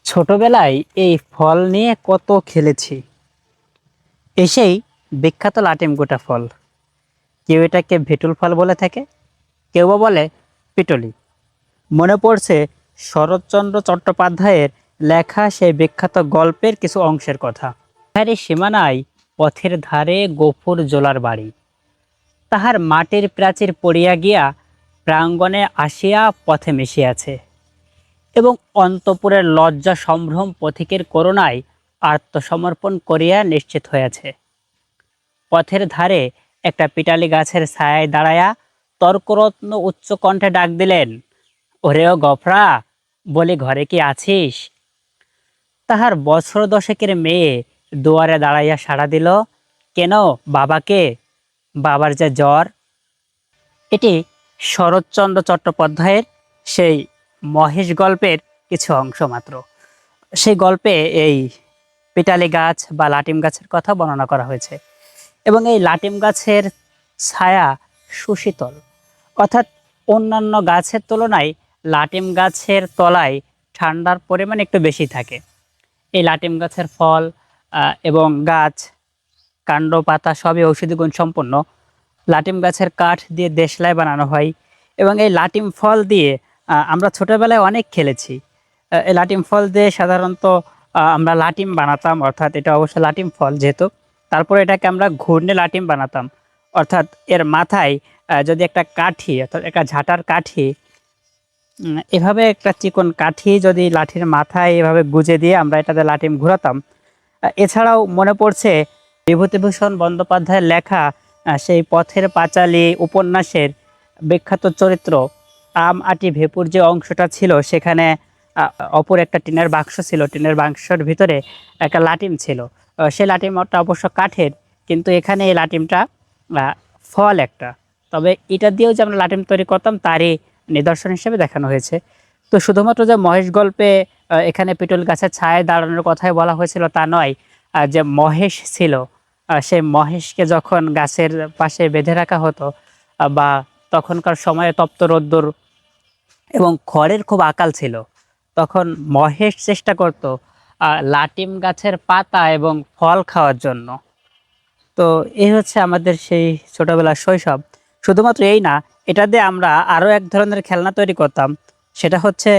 ছোটবেলায় এই ফল নিয়ে কত খেলেছি। এসেই বিখ্যাত লাটিম গোটা ফল। কেউ এটাকে ভেটুল ফল বলে থাকে, কেউ বা বলে পিটলি। মনে পড়ছে শরৎচন্দ্র চট্টোপাধ্যায়ের লেখা সেই বিখ্যাত গল্পের কিছু অংশের কথা। তাহারই সীমানায় পথের ধারে গফুর জোলার বাড়ি। তাহার মাটির প্রাচীর পড়িয়া গিয়া প্রাঙ্গণে আসিয়া পথে মিশিয়াছে, এবং অন্তপুরের লজ্জা সম্ভ্রম পথিকের করুণায় আত্মসমর্পণ করিয়া নিশ্চিত হইয়াছে। পথের ধারে একটা পিটালি গাছের ছায়ায় দাঁড়াইয়া তর্করত্ন উচ্চ কণ্ঠে ডাক দিলেন, ওরে ও গফরা, বলি ঘরে কি আছিস? তাহার বছর দশেকের মেয়ে দুয়ারে দাঁড়াইয়া সাড়া দিল, কেন বাবাকে? বাবার যে জ্বর। এটি শরৎচন্দ্র চট্টোপাধ্যায়ের সেই মহেশ গল্পের কিছু অংশ মাত্র। সেই গল্পে এই পিটালি গাছ বা লাটিম গাছের কথা বর্ণনা করা হয়েছে, এবং এই লাটিম গাছের ছায়া সুশীতল, অর্থাৎ অন্যান্য গাছের তুলনায় লাটিম গাছের তলায় ঠান্ডার পরিমাণ একটু বেশি থাকে। এই লাটিম গাছের ফল এবং গাছ, কাণ্ড, পাতা সবই ঔষধি গুণ সম্পন্ন। লাটিম গাছের কাঠ দিয়ে দেশলাই বানানো হয়, এবং এই লাটিম ফল দিয়ে আমরা ছোটবেলায় অনেক খেলেছি। এই লাটিম ফল দিয়ে সাধারণত আমরা লাটিম বানাতাম, অর্থাৎ এটা অবশ্য লাটিম ফল যেহেতু, তারপরে এটাকে আমরা ঘূর্ণে লাটিম বানাতাম। অর্থাৎ এর মাথায় যদি একটা কাঠি, অর্থাৎ একটা ঝাঁটার কাঠি, এভাবে একটা চিকন কাঠি যদি লাঠির মাথায় এভাবে গুজে দিয়ে আমরা এটাতে লাটিম ঘোরাতাম। এছাড়াও মনে পড়ছে বিভূতিভূষণ বন্দ্যোপাধ্যায়ের লেখা সেই পথের পাঁচালী উপন্যাসের বিখ্যাত চরিত্র আম আটি ভেপুর যে অংশটা ছিল, সেখানে অপর একটা টিনের বাক্স ছিল, টিনের বাক্সের ভিতরে একটা লাটিম ছিল। সেই লাটিমটা অবশ্য কাঠের, কিন্তু এখানে এই লাটিমটা ফল একটা। তবে এটা দিয়েও যে আমরা লাটিম তৈরি করতাম তারই নিদর্শন হিসেবে দেখানো হয়েছে। তো শুধুমাত্র যে মহেশ গল্পে এখানে পিটল গাছের ছায়ায় দাঁড়ানোর কথাই বলা হয়েছিল তা নয়, যে মহেশ ছিল, সেই মহেশকে যখন গাছের পাশে বেঁধে রাখা হতো, বা তখনকার সময়ে তপ্ত রোদ্দুর এবং খড়ের খুব আকাল ছিল, তখন মহেশ চেষ্টা করত লাটিম গাছের পাতা এবং ফল খাওয়ার জন্য। তো এই হচ্ছে আমাদের সেই ছোটবেলার শৈশব। শুধুমাত্র এই না, এটা দিয়ে আমরা আরও এক ধরনের খেলনা তৈরি করতাম। সেটা হচ্ছে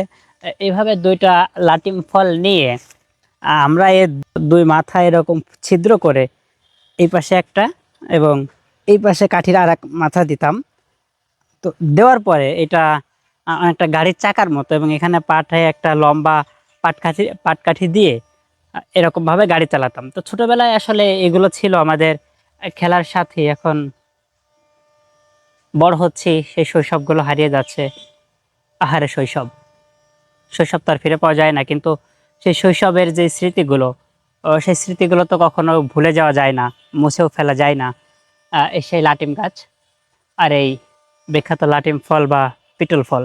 এইভাবে দুইটা লাটিম ফল নিয়ে আমরা এর দুই মাথা এরকম ছিদ্র করে এই পাশে একটা এবং এই পাশে কাঠির আর এক মাথা দিতাম। তো দেওয়ার পরে এটা অনেকটা গাড়ির চাকার মতো, এবং এখানে পাঠায় একটা লম্বা পাটকাঠি দিয়ে এরকমভাবে গাড়ি চালাতাম। তো ছোটবেলায় আসলে এগুলো ছিল আমাদের খেলার সাথে। এখন বড় হচ্ছি, সেই শৈশবগুলো হারিয়ে যাচ্ছে। আহারে শৈশব, শৈশব তো আর ফিরে পাওয়া যায় না, কিন্তু সেই শৈশবের যে স্মৃতিগুলো, সেই স্মৃতিগুলো তো কখনো ভুলে যাওয়া যায় না, মুছেও ফেলা যায় না। এই সেই লাটিম গাছ আর এই বিখ্যাত লাটিম ফল বা পিটল ফল।